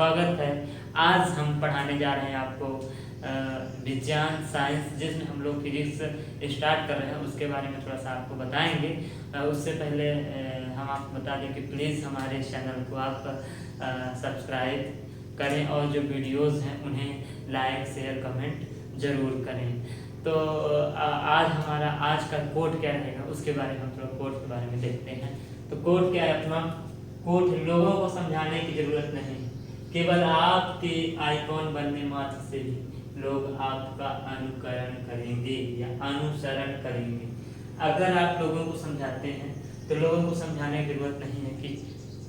स्वागत है। आज हम पढ़ाने जा रहे हैं आपको विज्ञान साइंस, जिसमें हम लोग फिजिक्स स्टार्ट कर रहे हैं उसके बारे में थोड़ा सा आपको बताएंगे। उससे पहले हम आपको बता दें कि प्लीज़ हमारे चैनल को आप सब्सक्राइब करें और जो वीडियोस हैं उन्हें लाइक शेयर कमेंट ज़रूर करें। तो आज हमारा आज का कोड क्या रहेगा उसके बारे में हम थोड़ा कोड के बारे में देखते हैं। तो कोड क्या है अपना? कोड लोगों को समझाने की ज़रूरत नहीं, केवल आपके आइकॉन बनने मात्र से ही लोग आपका अनुकरण करेंगे या अनुसरण करेंगे। अगर आप लोगों को समझाते हैं तो लोगों को समझाने की जरूरत नहीं है कि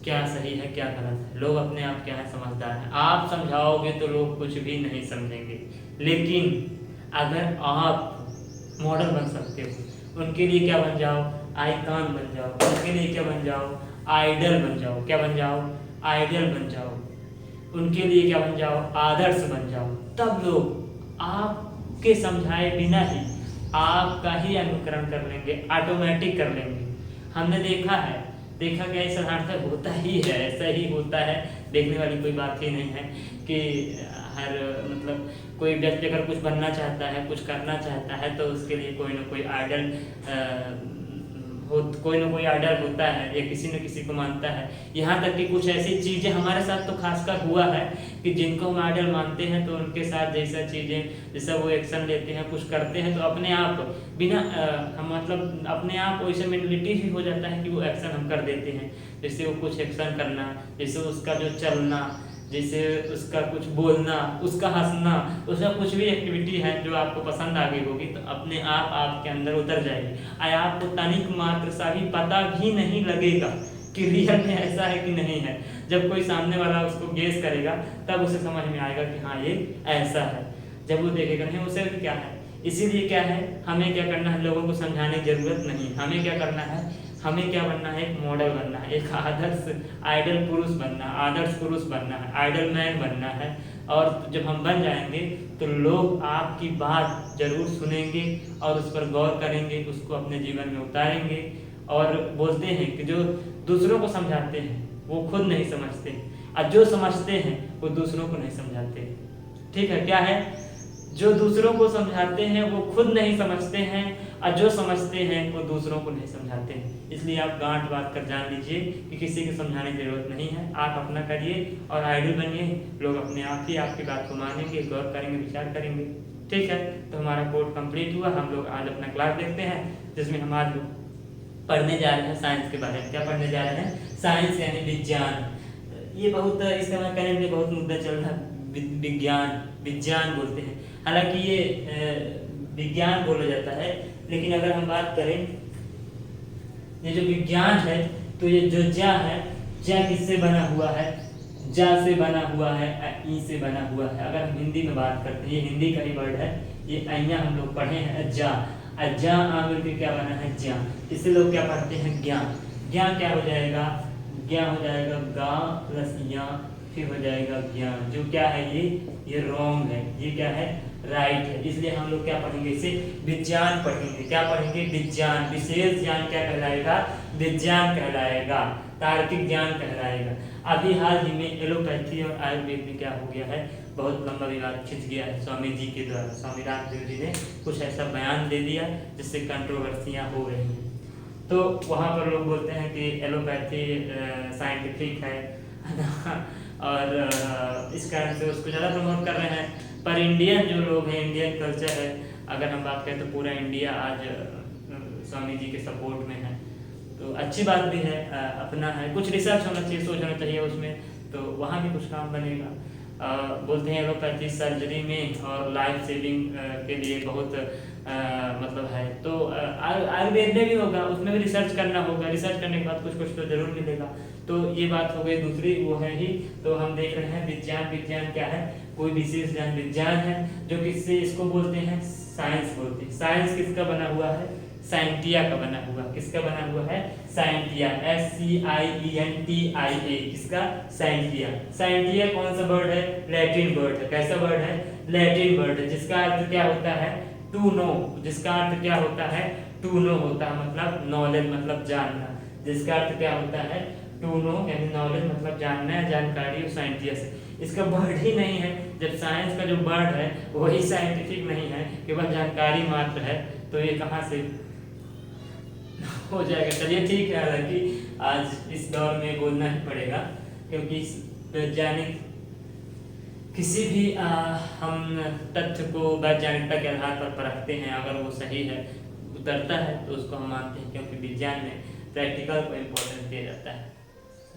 क्या सही है क्या गलत है। लोग अपने आप क्या है समझदार हैं। आप समझाओगे तो लोग कुछ भी नहीं समझेंगे, लेकिन अगर आप मॉडल बन सकते हो उनके लिए क्या बन जाओ? आइकॉन बन जाओ। उनके लिए क्या बन जाओ? आइडल बन जाओ। क्या बन जाओ? आइडल बन जाओ। उनके लिए क्या बन जाओ? आदर्श बन जाओ। तब लोग आपके समझाए बिना ही आपका ही अनुकरण कर लेंगे, ऑटोमेटिक कर लेंगे। हमने देखा क्या साधारणतः होता ही है, ऐसा ही होता है। देखने वाली कोई बात ही नहीं है कि हर कोई व्यक्ति अगर कुछ बनना चाहता है, कुछ करना चाहता है तो उसके लिए कोई ना कोई आइडल होता है या किसी न किसी को मानता है। यहाँ तक कि कुछ ऐसी चीज़ें हमारे साथ तो खासकर हुआ है कि जिनको हम आइडल मानते हैं तो उनके साथ जैसा वो एक्शन लेते हैं, कुछ करते हैं तो अपने आप बिना अपने आप वैसे मेंटलिटी ही हो जाता है कि वो एक्शन हम कर देते हैं। जैसे वो कुछ एक्शन करना, जैसे उसका जो चलना, जैसे उसका कुछ बोलना, उसका हंसना, उसका कुछ भी एक्टिविटी है जो आपको पसंद आ गई होगी तो अपने आप आपके अंदर उतर जाएगी। आपको तनिक मात्र सा भी पता भी नहीं लगेगा कि रियल में ऐसा है कि नहीं है। जब कोई सामने वाला उसको गेस करेगा तब उसे समझ में आएगा कि हाँ ये ऐसा है। जब वो देखेगा नहीं उसे क्या है। इसीलिए क्या है, हमें क्या करना है, लोगों को समझाने की जरूरत नहीं। हमें क्या करना है, हमें क्या बनना है? एक मॉडल बनना है, एक आदर्श आइडल पुरुष बनना है, आदर्श पुरुष बनना है, आइडल मैन बनना है। और जब हम बन जाएंगे तो लोग आपकी बात जरूर सुनेंगे और उस पर गौर करेंगे, उसको अपने जीवन में उतारेंगे। और बोलते हैं कि जो दूसरों को समझाते हैं वो खुद नहीं समझते, और जो समझते हैं वो दूसरों को नहीं समझाते। ठीक है, क्या है? जो दूसरों को समझाते हैं वो खुद नहीं समझते हैं, और जो समझते हैं वो दूसरों को नहीं समझाते हैं। इसलिए आप गांठ बात कर जान लीजिए कि किसी को समझाने की जरूरत नहीं है। आप अपना करिए और आइडल बनिए। लोग अपने आप ही आपकी बात को मानेंगे, गौर करेंगे, विचार करेंगे। ठीक है, तो हमारा कोर्स कंप्लीट हुआ। हम लोग आज अपना क्लास देखते हैं जिसमें हम आज पढ़ने जा रहे हैं साइंस के बारे में। क्या पढ़ने जा रहे हैं? साइंस यानी विज्ञान। ये बहुत इस समय कहने में बहुत मुद्दा चल रहा है। विज्ञान बोलते हैं, हालांकि ये विज्ञान बोला जाता है, लेकिन अगर हम बात करें ये जो विज्ञान है तो ये जो जा है, जा किससे बना हुआ है? जा से बना हुआ है, ई से बना हुआ है। अगर हम हिंदी में बात करते हैं, ये हिंदी का ही वर्ड है। ये अइया हम लोग पढ़े हैं जा, अज्जा आमिर के क्या बना है? ज्ञा। इसे लोग क्या पढ़ते हैं? ज्ञान। ज्ञान क्या हो जाएगा? ज्ञा हो जाएगा गा प्लस या, फिर हो जाएगा ज्ञान। जो क्या है ये रॉन्ग है, ये क्या है? राइट है। इसलिए हम लोग क्या पढ़ेंगे? इसे विज्ञान पढ़ेंगे। क्या पढ़ेंगे? विज्ञान। विशेष ज्ञान क्या कहलाएगा? विज्ञान कहलाएगा, तार्किक ज्ञान कहलाएगा। अभी हाल ही में एलोपैथी और आयुर्वेद में क्या हो गया है? बहुत लंबा विवाद खिंच गया है स्वामी जी के द्वारा। स्वामी रामदेव जी ने कुछ ऐसा बयान दे दिया जिससे कंट्रोवर्सियां हो रही हैं। तो वहाँ पर लोग बोलते हैं कि एलोपैथी साइंटिफिक है और इस कारण से उसको ज़्यादा प्रमोट कर रहे हैं। पर इंडियन जो लोग हैं, इंडियन कल्चर है, अगर हम बात करें तो पूरा इंडिया आज स्वामी जी के सपोर्ट में है। तो अच्छी बात भी है, अपना है। कुछ रिसर्च होना चाहिए, सोच होना चाहिए उसमें, तो वहाँ भी कुछ काम बनेगा। बोलते हैं एलोपैथी सर्जरी में और लाइफ सेविंग के लिए बहुत है। तो आयुर्वेद में भी होगा, उसमें भी रिसर्च करना होगा। रिसर्च करने के बाद कुछ तो जरूर मिलेगा। तो ये बात हो गई। दूसरी वो है ही, तो हम देख रहे हैं विज्ञान। विज्ञान क्या है? कोई विशेष ज्ञान विज्ञान है जो किससे इसको बोलते हैं? साइंस बोलते हैं। साइंस किसका बना हुआ है? साइंटिया का बना हुआ। किसका बना हुआ है? Scientia, SCIENTIA। किसका? साइंटिया। साइंटिया कौन सा वर्ड है? लैटिन वर्ड है। कैसा वर्ड है? लैटिन वर्ड है, जिसका अर्थ क्या होता है? To know. जिसका अर्थ क्या होता है? टू नो होता है, मतलब नॉलेज, मतलब जानना। जिसका अर्थ क्या होता है? टू नो यानी नॉलेज मतलब जानना है, जानकारी, और साइंटिस्ट इसका वर्ड ही नहीं है। जब साइंस का जो वर्ड है वही साइंटिफिक नहीं है, केवल जानकारी मात्र है, तो ये कहाँ से हो जाएगा। चलिए ठीक है, हालांकि आज इस दौर में बोलना ही पड़ेगा, क्योंकि वैज्ञानिक किसी भी हम तथ्य को वैज्ञानिकता के आधार पर परखते हैं, अगर वो सही है, उतरता है, तो उसको हम मानते हैं, क्योंकि विज्ञान में प्रैक्टिकल को इम्पोर्टेंस दिया जाता है।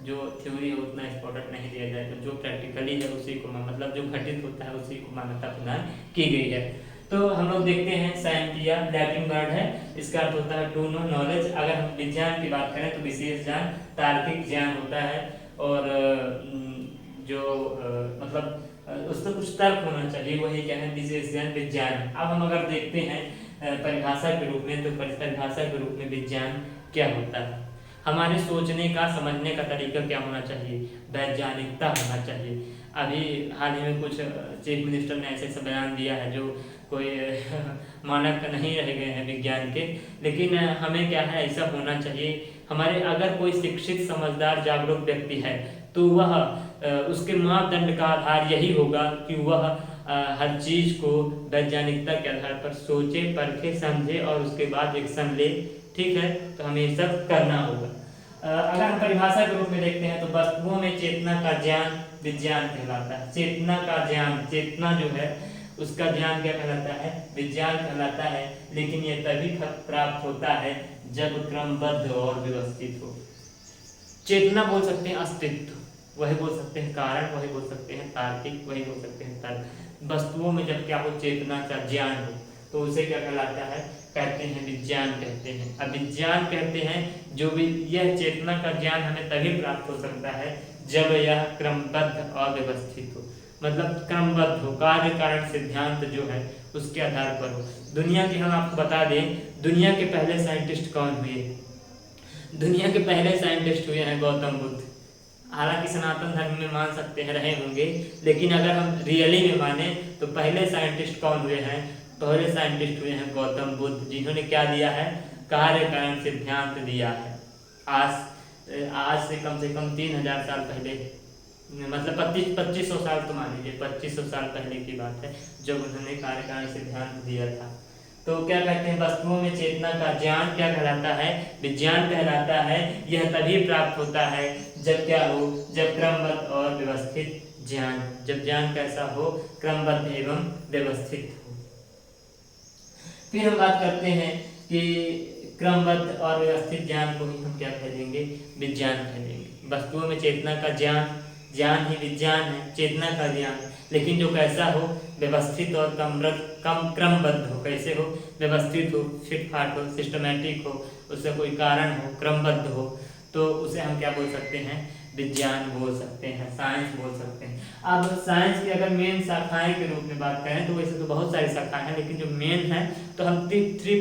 जो थ्योरी है उतना इम्पोर्टेंट नहीं दिया जाए, तो जो प्रैक्टिकली है उसी को मतलब जो घटित होता है उसी को मान्यता प्रदान की गई है। तो हम लोग देखते हैं साइंटिया लैटिन वर्ड है, इसका अर्थ होता है टू नो नॉलेज। अगर हम विज्ञान की बात करें तो विशेष ज्ञान, तार्किक ज्ञान होता है, और जो मतलब उसमें कुछ तर्क होना चाहिए, वही क्या है विशेष ज्ञान विज्ञान। अब हम अगर देखते हैं परिभाषा के रूप में, तो परिभाषा के रूप में विज्ञान क्या होता है, हमारे सोचने का समझने का तरीका क्या होना चाहिए, वैज्ञानिकता होना चाहिए। अभी हाल ही में कुछ चीफ मिनिस्टर ने ऐसे बयान दिया है जो कोई मानक नहीं रह गए हैं विज्ञान के, लेकिन हमें क्या है ऐसा होना चाहिए। हमारे अगर कोई शिक्षित समझदार जागरूक व्यक्ति है तो वह उसके मापदंड का आधार यही होगा कि वह हर चीज को वैज्ञानिकता के आधार पर सोचे, परखे, समझे और उसके बाद एक्शन ले। ठीक है, तो हमें ये सब करना होगा। अगर हम परिभाषा के रूप में देखते हैं तो वस्तुओं में चेतना का ज्ञान विज्ञान कहलाता है। चेतना का ज्ञान, चेतना जो है उसका ज्ञान क्या कहलाता है, विज्ञान कहलाता है। लेकिन ये तभी प्राप्त होता है जब क्रमबद्ध और व्यवस्थित हो। चेतना बोल सकते हैं अस्तित्व, वही बोल सकते हैं कारण, वही बोल सकते हैं तार्किक, वही बोल सकते हैं तर्क। वस्तुओं में जब क्या हो, चेतना का ज्ञान हो, तो उसे क्या कहलाता है, कहते हैं विज्ञान कहते हैं। अब विज्ञान कहते हैं जो भी यह चेतना का ज्ञान हमें तभी प्राप्त हो सकता है जब यह क्रमबद्ध और व्यवस्थित हो, मतलब क्रमबद्ध हो, कार्य कारण सिद्धांत जो है उसके आधार पर हो। दुनिया की हम आपको बता दें, दुनिया के पहले साइंटिस्ट कौन हुए, दुनिया के पहले साइंटिस्ट हुए हैं गौतम बुद्ध। हालांकि सनातन धर्म में मान सकते हैं रहे होंगे, लेकिन अगर हम रियली में माने तो पहले साइंटिस्ट कौन हुए हैं, पहले साइंटिस्ट हुए हैं गौतम बुद्ध, जिन्होंने क्या दिया है, कार्य कारण सिद्धांत दिया है। आज से कम 3000 साल पहले, मतलब 2500 साल तो मान लीजिए, 2500 साल पहले की बात है जब उन्होंने कार्य कारण सिद्धांत दिया था। तो क्या कहते हैं, वस्तुओं में चेतना का ज्ञान क्या कहलाता है, विज्ञान कहलाता है। यह तभी प्राप्त होता है जब क्या हो, जब क्रमबद्ध और व्यवस्थित ज्ञान, जब ज्ञान कैसा हो, क्रमबद्ध एवं व्यवस्थित हो। फिर हम बात करते हैं कि क्रमबद्ध और व्यवस्थित ज्ञान को ही हम क्या कह देंगे, विज्ञान कह देंगे। वस्तुओं में चेतना का ज्ञान, ज्ञान ही विज्ञान है, चेतना का ज्ञान, लेकिन जो कैसा हो, व्यवस्थित और क्रमबद्ध हो। कैसे हो, व्यवस्थित हो, फिटफाट हो, सिस्टमैटिक हो, उससे कोई कारण हो, क्रमबद्ध हो, तो उसे हम क्या बोल सकते हैं, विज्ञान बोल सकते हैं, साइंस बोल सकते हैं। अब साइंस की अगर मेन शाखाएं के रूप में बात करें तो वैसे तो बहुत सारी शाखाएं हैं, लेकिन जो मेन है तो हम थ्री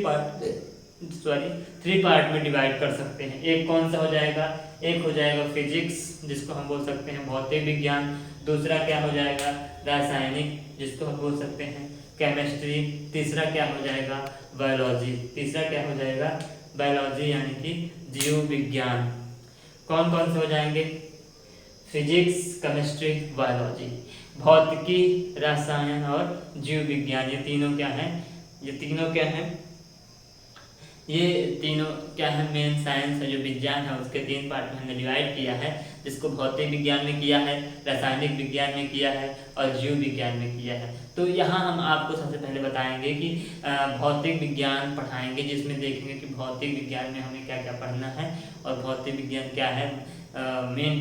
पार्ट में डिवाइड कर सकते हैं। एक कौन सा हो जाएगा, एक हो जाएगा फिजिक्स, जिसको हम बोल सकते हैं भौतिक विज्ञान। दूसरा क्या हो जाएगा, रासायनिक, जिसको हम बोल सकते हैं केमिस्ट्री। तीसरा क्या हो जाएगा, बायोलॉजी। तीसरा क्या हो जाएगा, बायोलॉजी यानी कि जीव विज्ञान। कौन कौन से हो जाएंगे, फिजिक्स, केमिस्ट्री, बायोलॉजी। भौतिकी, रसायन और जीव विज्ञान, ये तीनों क्या हैं, ये तीनों क्या हैं, ये तीनों क्या है, मेन साइंस है जो विज्ञान है उसके 3 पार्ट में हमने डिवाइड किया है, जिसको भौतिक विज्ञान में किया है, रासायनिक विज्ञान में किया है और जीव विज्ञान में किया है। तो यहाँ हम आपको सबसे पहले बताएंगे कि भौतिक विज्ञान पढ़ाएंगे, जिसमें देखेंगे कि भौतिक विज्ञान में हमें क्या क्या पढ़ना है और भौतिक विज्ञान क्या है। मेन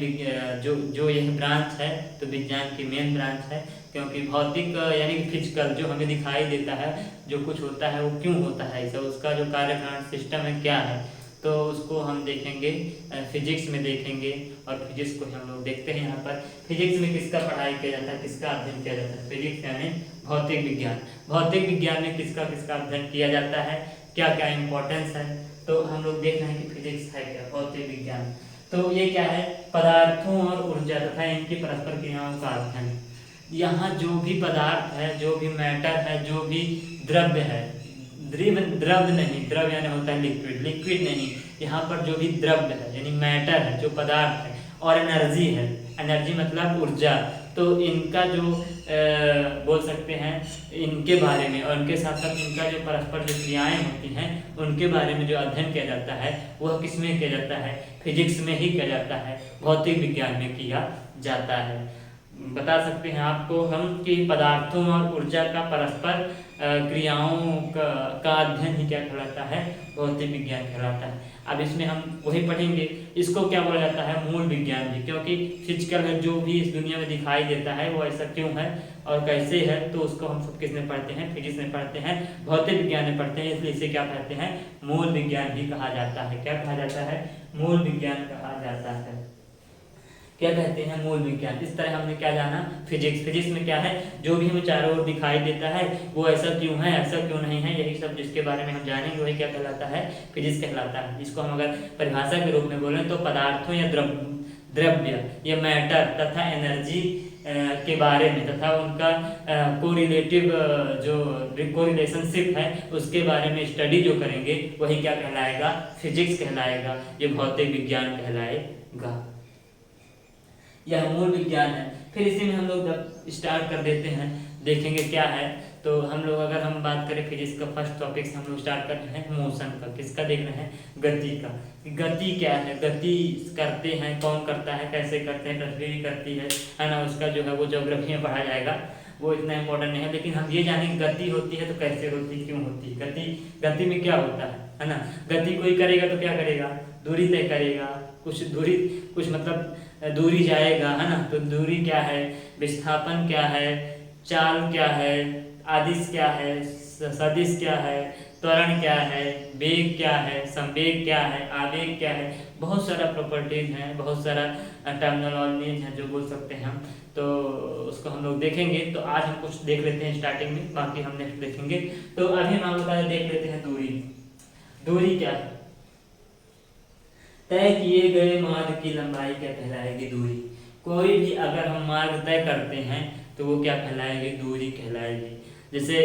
जो यह ब्रांच है तो विज्ञान की मेन ब्रांच है, क्योंकि भौतिक यानी कि फिजिकल जो हमें दिखाई देता है, जो कुछ होता है वो क्यों होता है, ऐसा उसका जो कार्य कारण सिस्टम है क्या है, तो उसको हम देखेंगे फिजिक्स में देखेंगे। और फिजिक्स को हम लोग देखते हैं यहाँ पर, फिजिक्स में किसका पढ़ाई किया जाता है, किसका अध्ययन किया जाता है, फिजिक्स यानी भौतिक विज्ञान। भौतिक विज्ञान में किसका किसका अध्ययन किया जाता है, क्या क्या इम्पोर्टेंस है, तो हम लोग देख रहे हैं कि फिजिक्स है क्या, भौतिक विज्ञान। तो ये क्या है, पदार्थों और ऊर्जा तथा इनकी परस्पर क्रियाओं का अध्ययन। यहाँ जो भी पदार्थ है, जो भी मैटर है, जो भी द्रव्य है, द्रव्य नहीं, द्रव्य यानी होता है लिक्विड, लिक्विड नहीं, यहाँ पर जो भी द्रव्य है यानी मैटर है, जो पदार्थ है, और एनर्जी है, एनर्जी मतलब ऊर्जा। तो इनका जो बोल सकते हैं इनके बारे में, और इनके साथ साथ इनका जो परस्पर जो क्रियाएं होती हैं उनके बारे में जो अध्ययन किया जाता है वह किस में किया जाता है, फिजिक्स में ही किया जाता है, भौतिक विज्ञान में किया जाता है। बता सकते हैं आपको हम कि पदार्थों और ऊर्जा का परस्पर क्रियाओं का अध्ययन ही क्या कहलाता है, भौतिक विज्ञान कहलाता है। अब इसमें हम वही पढ़ेंगे, इसको क्या बोला जाता है, मूल विज्ञान भी, क्योंकि फिजिकल है जो भी इस दुनिया में दिखाई देता है वो ऐसा क्यों है और कैसे है, तो उसको हम सब किस में पढ़ते हैं, फिजिक्स में पढ़ते हैं, भौतिक विज्ञान में पढ़ते हैं, इसलिए इसे क्या कहते हैं, मूल विज्ञान भी कहा जाता है। क्या कहा जाता है, मूल विज्ञान कहा जाता है। क्या कहते हैं, मूल विज्ञान। इस तरह हमने क्या जाना, फिजिक्स। फिजिक्स में क्या है, जो भी हमें चारों ओर दिखाई देता है वो ऐसा क्यों है, ऐसा क्यों नहीं है, यही सब जिसके बारे में हम जानेंगे वही क्या कहलाता है, फिजिक्स कहलाता है। इसको हम अगर परिभाषा के रूप में बोलें तो पदार्थों या द्रव्य या मैटर तथा एनर्जी के बारे में तथा उनका कोरिलेटिव जो कोरिलेशनशिप है उसके बारे में स्टडी जो करेंगे वही क्या कहलाएगा, फिजिक्स कहलाएगा, ये भौतिक विज्ञान कहलाएगा। यह मूल विज्ञान है। फिर इसी में हम लोग जब स्टार्ट कर देते हैं देखेंगे क्या है, तो हम लोग अगर हम बात करें फिजिक्स का फर्स्ट टॉपिक से हम लोग स्टार्ट कर रहे हैं मोशन का। किसका देख रहे हैं, गति का। गति क्या है, गति करते हैं, कौन करता है, कैसे करते हैं, पृथ्वी करती है ना, उसका जो है वो ज्योग्राफी में पढ़ा जाएगा, वो इतना इंपॉर्टेंट नहीं है। लेकिन हम ये जानेंगे गति होती है तो कैसे होती है, क्यों होती है गति, गति में क्या होता है ना। गति कोई करेगा तो क्या करेगा, दूरी तय करेगा, कुछ दूरी, कुछ मतलब दूरी जाएगा, है ना। तो दूरी क्या है, विस्थापन क्या है, चाल क्या है, आदिश क्या है, सदिश क्या है, त्वरण क्या है, वेग क्या है, संवेग क्या है, आवेग क्या है, बहुत सारा प्रॉपर्टीज हैं, बहुत सारा टर्मिनोलॉजीज हैं जो बोल सकते हैं हम, तो उसको हम लोग देखेंगे। तो आज हम कुछ देख लेते हैं स्टार्टिंग में, बाकी हम नेक्स्ट देखेंगे। तो अभी हम आपको देख लेते हैं दूरी। दूरी क्या है, तय किए गए मार्ग की लंबाई क्या कहलाएगी, दूरी। कोई भी अगर हम मार्ग तय करते हैं तो वो क्या कहलाएगी, दूरी कहलाएगी। जैसे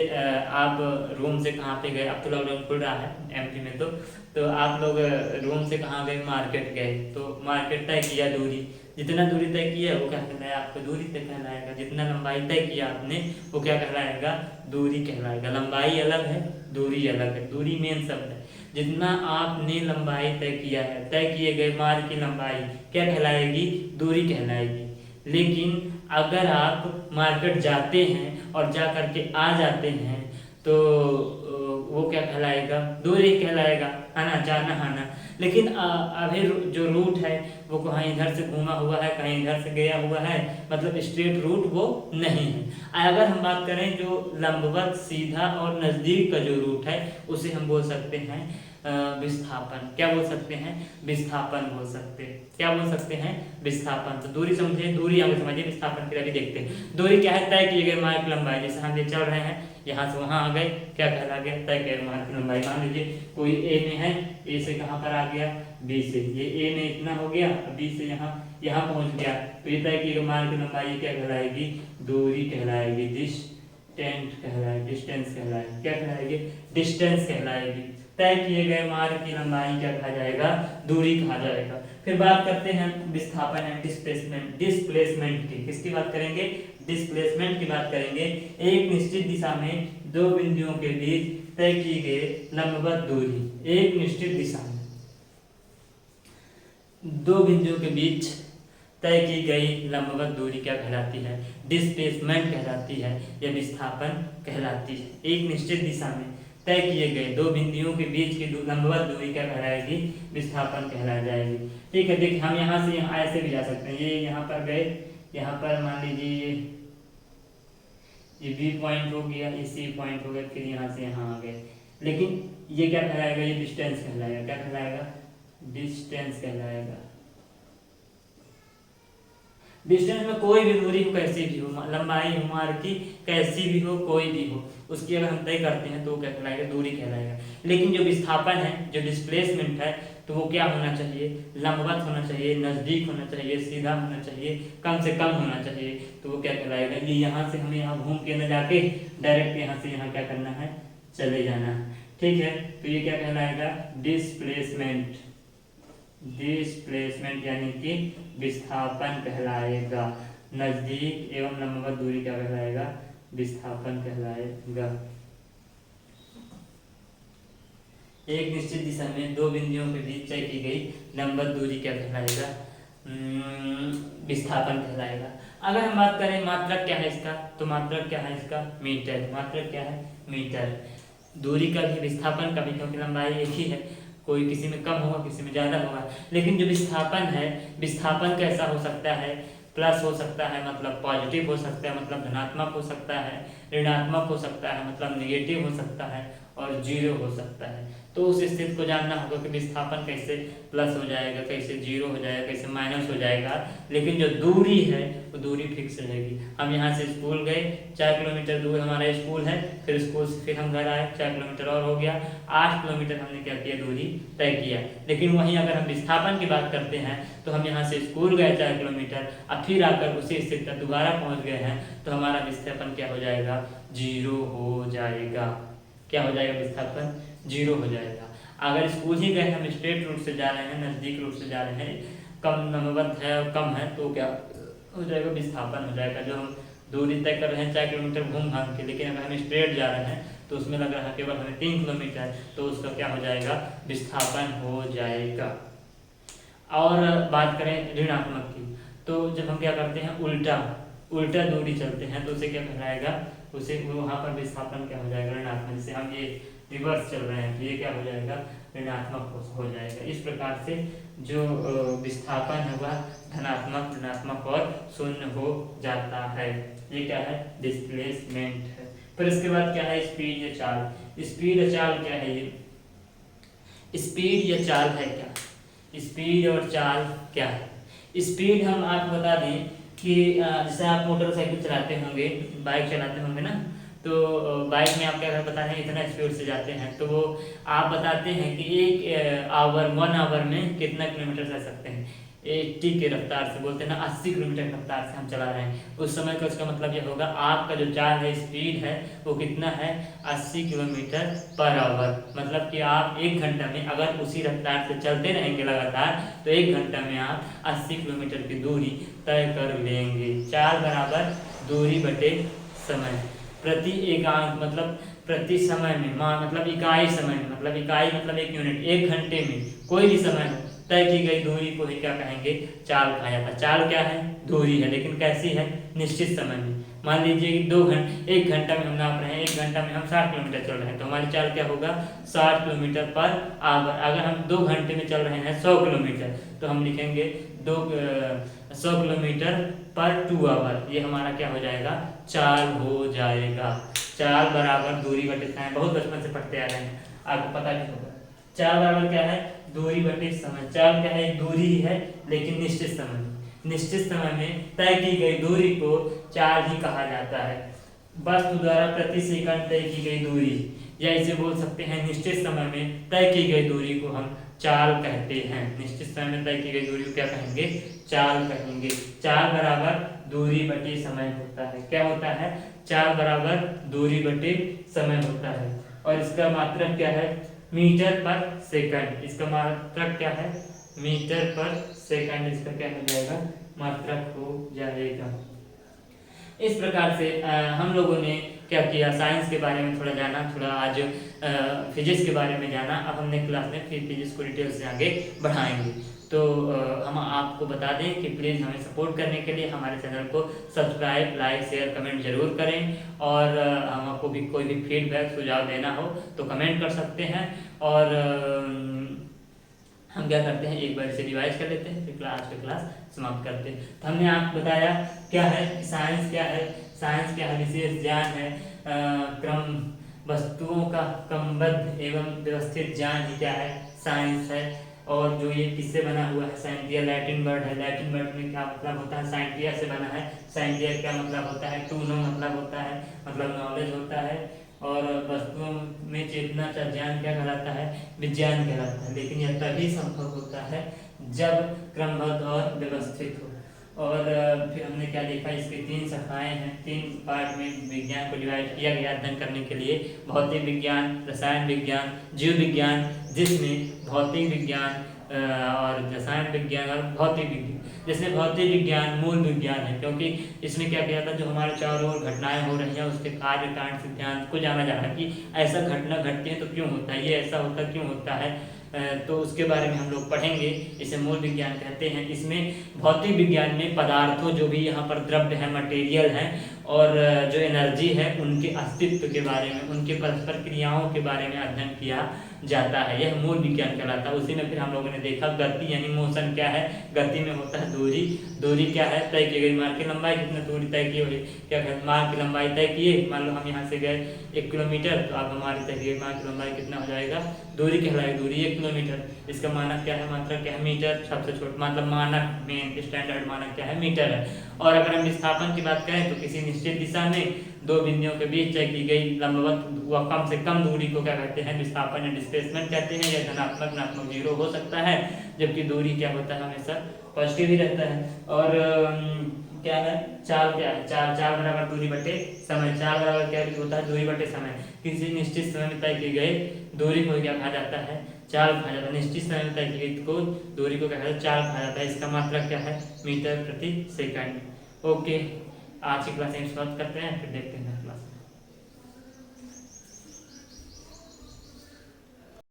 आप रूम से कहाँ पे गए, अब तो लॉकडाउन खुल रहा है एमपी में, तो आप लोग रूम से कहाँ गए, मार्केट गए, तो मार्केट तय किया दूरी, जितना दूरी तय किया वो क्या कहलाएगा, आपको दूरी तय कहलाएगा। जितना लंबाई तय किया आपने वो क्या कहलाएगा, दूरी कहलाएगा। लंबाई अलग है, दूरी अलग है, दूरी मेन शब्द है। जितना आपने लंबाई तय किया है, तय किए गए मार्ग की लंबाई क्या कहलाएगी, दूरी कहलाएगी। लेकिन अगर आप मार्केट जाते हैं और जा करके आ जाते हैं तो वो क्या कहलाएगा, दूरी कहलाएगा, है ना, जाना आना। लेकिन अभी जो रूट है वो कहीं इधर से घूमा हुआ है, कहीं इधर से गया हुआ है, मतलब स्ट्रेट रूट वो नहीं है। अगर हम बात करें जो लंबवत, सीधा और नज़दीक का जो रूट है उसे हम बोल सकते हैं विस्थापन। क्या बोल सकते हैं, विस्थापन बोल सकते हैं। क्या बोल सकते हैं, विस्थापन। तो दूरी समझे, दूरी हम समझिए, विस्थापन के लिए भी देखते हैं। दूरी क्या है, तय किए गए मार्ग की लंबाई। जैसे हम ये चल रहे हैं, यहाँ से वहाँ आ गए, क्या कहला गया, तय किए गए मार्ग की लंबाई। मान लीजिए कोई ए में है, ए से कहाँ पर आ गया, बी से, ये ए में इतना हो गया, बी से यहाँ पहुँच गया, तो ये तय किए गए मार्ग की लंबाई क्या कहलाएगी, दूरी कहलाएगी, डिस्टेंस कहलाएगी, डिस्टेंस कहलाएगी। क्या कहलाएगी, डिस्टेंस कहलाएगी। तय किए गए मार्ग की लंबाई क्या कहा जाएगा, दूरी कहा जाएगा। फिर बात करते हैं विस्थापन एंड डिस्प्लेसमेंट की। किसकी बात करेंगे, डिस्प्लेसमेंट की बात करेंगे। एक निश्चित दिशा में दो बिंदुओं के बीच तय की गई लंबवत दूरी। एक निश्चित दिशा में दो बिंदुओं के बीच तय की गई लंबवत दूरी क्या कहलाती है, डिस्प्लेसमेंट कहलाती है या विस्थापन कहलाती है। एक निश्चित दिशा में तय किए गए दो बिंदुओं के बीच की लंबवत दूरी क्या कहलाएगी, विस्थापन कहला जाएगी। ठीक है, देखिए हम यहाँ से यहाँ ऐसे भी जा सकते हैं। ये यहाँ पर गए, यहाँ पर मान लीजिए ये बी पॉइंट हो गया, ये सी पॉइंट हो गया, फिर यहाँ से यहाँ आ गए। लेकिन ये क्या कहलाएगा, ये डिस्टेंस कहलाएगा। क्या कहलाएगा, डिस्टेंस कहलाएगा। डिस्टेंस में कोई भी दूरी हो, कैसी भी हो, लंबाई हो मार्ग की कैसी भी हो, कोई भी हो, उसकी अगर हम तय करते हैं तो वो क्या कहलाएगा, दूरी कहलाएगा। लेकिन जो विस्थापन है, जो डिस्प्लेसमेंट है, तो वो क्या होना चाहिए, लंबवत होना चाहिए, नज़दीक होना चाहिए, सीधा होना चाहिए, कम से कम होना चाहिए, तो वो क्या कहलाएगा। ये यहाँ से हमें यहाँ घूम के न जाके डायरेक्ट यहाँ से यहाँ क्या करना है, चले जाना है। ठीक है, तो ये क्या कहलाएगा, डिस्प्लेसमेंट। डिस्प्लेसमेंट यानी कि विस्थापन कहलाएगा। नजदीक एवं लंबवत दूरी क्या कहलाएगा? विस्थापन कहलाएगा। एक निश्चित दिशा में दो बिंदुओं के बीच तय की गई लंबवत दूरी क्या कहलाएगा? विस्थापन कहलाएगा। अगर हम बात करें मात्रक क्या है इसका, तो मात्रक क्या है इसका? मीटर। मात्रक क्या है? मीटर। दूरी का भी विस्थापन का भी, क्योंकि लंबाई एक ही है, कोई किसी में कम होगा किसी में ज़्यादा होगा, लेकिन जो विस्थापन है, विस्थापन कैसा हो सकता है? प्लस हो सकता है मतलब पॉजिटिव हो सकता है, मतलब धनात्मक हो सकता है, ऋणात्मक हो सकता है मतलब निगेटिव हो सकता है, और जीरो हो सकता है। तो उस स्थिति को जानना होगा कि विस्थापन कैसे प्लस हो जाएगा, कैसे जीरो हो जाएगा, कैसे माइनस हो जाएगा, लेकिन जो दूरी है वो दूरी फिक्स रहेगी। हम यहाँ से स्कूल गए, 4 किलोमीटर दूर हमारा स्कूल है, फिर स्कूल से फिर हम घर आए, 4 किलोमीटर और हो गया, 8 किलोमीटर हमने क्या किया? दूरी तय किया। लेकिन वहीं अगर हम विस्थापन की बात करते हैं तो हम यहाँ से स्कूल गए 4 किलोमीटर, अब फिर आकर उसी स्थिति तक दोबारा पहुँच गए हैं, तो हमारा विस्थापन क्या हो जाएगा? जीरो हो जाएगा। क्या हो जाएगा? विस्थापन जीरो हो जाएगा। अगर स्कूल ही गए हम स्ट्रेट रूट से जा रहे हैं, नज़दीक रूट से जा रहे हैं, कम लंबवत है और कम है, तो क्या हो जाएगा? विस्थापन हो जाएगा। जो हम दूरी तय कर रहे हैं 4 किलोमीटर घूम घाम के, लेकिन अगर हम स्ट्रेट जा रहे हैं तो उसमें लग रहा है केवल हमें 3 किलोमीटर, तो उसका क्या हो जाएगा? विस्थापन हो जाएगा। और बात करें ऋणात्मक की, तो जब हम क्या करते हैं? उल्टा दूरी चलते हैं, तो उसे क्या कहलाएगा? उसे वहाँ पर विस्थापन क्या हो जाएगा? ऋणात्मक। जैसे हम ये रिवर्स चल रहे हैं तो ये क्या हो जाएगा? ऋणात्मक हो जाएगा। इस प्रकार से जो विस्थापन है वह धनात्मक, ऋणात्मक और शून्य हो जाता है। ये क्या है? डिस्प्लेसमेंट है। फिर इसके बाद क्या है? स्पीड या चाल। स्पीड या चाल क्या है? ये स्पीड या चाल है क्या? स्पीड और चाल क्या है? स्पीड हम आपको बता दें कि जैसे आप मोटरसाइकिल चलाते होंगे, बाइक चलाते होंगे ना, तो बाइक में आप क्या बता रहे हैं? इतना स्पीड से जाते हैं, तो वो आप बताते हैं कि 1 आवर में कितना किलोमीटर चल सकते हैं? 80 के रफ्तार से, बोलते हैं ना 80 किलोमीटर की रफ्तार से हम चला रहे हैं, उस समय का उसका मतलब ये होगा आपका जो चाल है, स्पीड है, वो कितना है? 80 किलोमीटर पर आवर। मतलब कि आप 1 घंटा में अगर उसी रफ्तार से चलते रहेंगे लगातार, तो 1 घंटा में आप 80 किलोमीटर की दूरी तय कर लेंगे। चाल बराबर दूरी बटे समय। प्रति एकांक मतलब प्रति समय में, मतलब इकाई समय में, मतलब इकाई मतलब 1 यूनिट, 1 घंटे में कोई भी समय हो, तय की गई दूरी को ही क्या कहेंगे? चाल कहा जाता है। चाल क्या है? दूरी है, लेकिन कैसी है? निश्चित समय में। मान लीजिए कि 1 घंटा में हम नाप रहे हैं, 1 घंटा में हम 60 किलोमीटर चल रहे हैं, तो हमारी चाल क्या होगा? 60 किलोमीटर पर आवर। अगर हम 2 घंटे में चल रहे हैं 100 किलोमीटर, तो हम लिखेंगे 100 किलोमीटर पर 2 आवर। ये हमारा क्या हो जाएगा? चाल हो जाएगा। चाल बराबर दूरी बटे समय, बहुत बचपन से पढ़ते आ रहे हैं, आपको पता भी होगा। चाल बराबर क्या है? दूरी बटे समय। चाल क्या है? एक दूरी ही है, लेकिन निश्चित समय। निश्चित समय में तय की गई दूरी को चाल ही कहा जाता है। वस्तु द्वारा प्रति सेकंड तय की गई दूरी, या इसे बोल सकते हैं निश्चित समय में तय की गई दूरी को हम चाल कहते हैं। निश्चित समय में तय की गई दूरी को क्या कहेंगे? चाल कहेंगे। चाल बराबर दूरी बटे समय होता है। क्या होता है? चाल बराबर दूरी बटे समय होता है। और इसका मात्रक क्या है? मीटर पर सेकंड। इसका मात्रक क्या है? मीटर पर सेकंड। इसका क्या हो जाएगा? मात्रक हो जाएगा। इस प्रकार से हम लोगों ने क्या किया? साइंस के बारे में थोड़ा जाना, थोड़ा आज फिजिक्स के बारे में जाना। अब हमने क्लास में फिर फिजिक्स को डिटेल से आगे बढ़ाएंगे। तो हम आपको बता दें कि प्लीज़ हमें सपोर्ट करने के लिए हमारे चैनल को सब्सक्राइब, लाइक, शेयर, कमेंट जरूर करें। और हमको भी कोई भी फीडबैक, सुझाव देना हो तो कमेंट कर सकते हैं। और हम क्या करते हैं, एक बार इसे रिवाइज कर लेते हैं, फिर आज की क्लास समाप्त करते हैं। तो हमने आपको बताया क्या है साइंस क्या है। साइंस क्या है? विशेष ज्ञान है, क्रम वस्तुओं का क्रमबद्ध एवं व्यवस्थित ज्ञान ही क्या है? साइंस है। और जो ये किससे बना हुआ है? साइंटिया लैटिन वर्ड है। लैटिन वर्ड में क्या मतलब होता है? साइंटिया से बना है। साइंटिया क्या मतलब होता है? टू नो मतलब होता है, मतलब नॉलेज होता है। और वस्तुओं में चेतना का ज्ञान क्या कहलाता है? विज्ञान कहलाता है। लेकिन यह तभी संभव होता है जब क्रमबद्ध और व्यवस्थित हो। और फिर हमने क्या देखा? इसके 3 शाखाएं हैं, 3 पार्ट में विज्ञान को डिवाइड किया गया अध्ययन करने के लिए। भौतिक विज्ञान, रसायन विज्ञान, जीव विज्ञान, जिसमें भौतिक विज्ञान और रसायन विज्ञान और भौतिक विज्ञान। जैसे भौतिक विज्ञान मूल विज्ञान है, क्योंकि इसमें क्या किया था, जो हमारे चारों ओर घटनाएं हो रही हैं उसके कार्य कारण सिद्धांत को जाना जा रहा है कि ऐसा घटना घटती है तो क्यों होता है, ये ऐसा होता क्यों होता है, तो उसके बारे में हम लोग पढ़ेंगे। इसे मूल विज्ञान कहते हैं। इसमें भौतिक विज्ञान में पदार्थों, जो भी यहाँ पर द्रव्य है, मटेरियल हैं, और जो एनर्जी है उनके अस्तित्व के बारे में, उनके परस्पर क्रियाओं के बारे में अध्ययन किया जाता है। यह मूल विज्ञान कहलाता है। उसी में फिर हम लोगों ने देखा गति यानी मोशन क्या है। गति में होता है दूरी। दूरी क्या है, तय की गई मार्ग की लंबाई, जितने दूरी तय की हुई, क्या कहते हैं, मार्ग की लंबाई तय किए। मान लो हम यहाँ से गए 1 किलोमीटर, तो अब हमारी तय की गई मार्ग की लंबाई कितना हो जाएगा, दूरी कहलाएगी। दूरी 1 किलोमीटर। इसका मानक क्या है, मात्रा क्या है, मीटर। सबसे छोटा मतलब मानक, मेन स्टैंडर्ड मानक क्या है, मीटर है। और अगर हम विस्थापन की बात करें तो किसी निश्चित दिशा में दो बिंदुओं के बीच तय की गई लंबवत व कम से कम दूरी को क्या कहते हैं, विस्थापन या डिस्प्लेसमेंट कहते हैं। यह धनात्मक ऋणात्मक 0 हो सकता है, जबकि दूरी क्या होता है, हमेशा पॉजिटिव ही रहता है। और क्या है, चाल क्या है, चाल बराबर दूरी बटे समय। चाल बराबर क्या होता है, दूरी बटे समय। किसी निश्चित समय में तय की गई दूरी को क्या कहा जाता है, चाल कहा जाता है। निश्चित समय में तय की गई को दूरी को क्या कहते हैं, चाल कहा जाता है। इसका मात्रक क्या है, मीटर प्रति सेकंड। ओके, आज की क्लास में समाप्त करते हैं, फिर देखते हैं।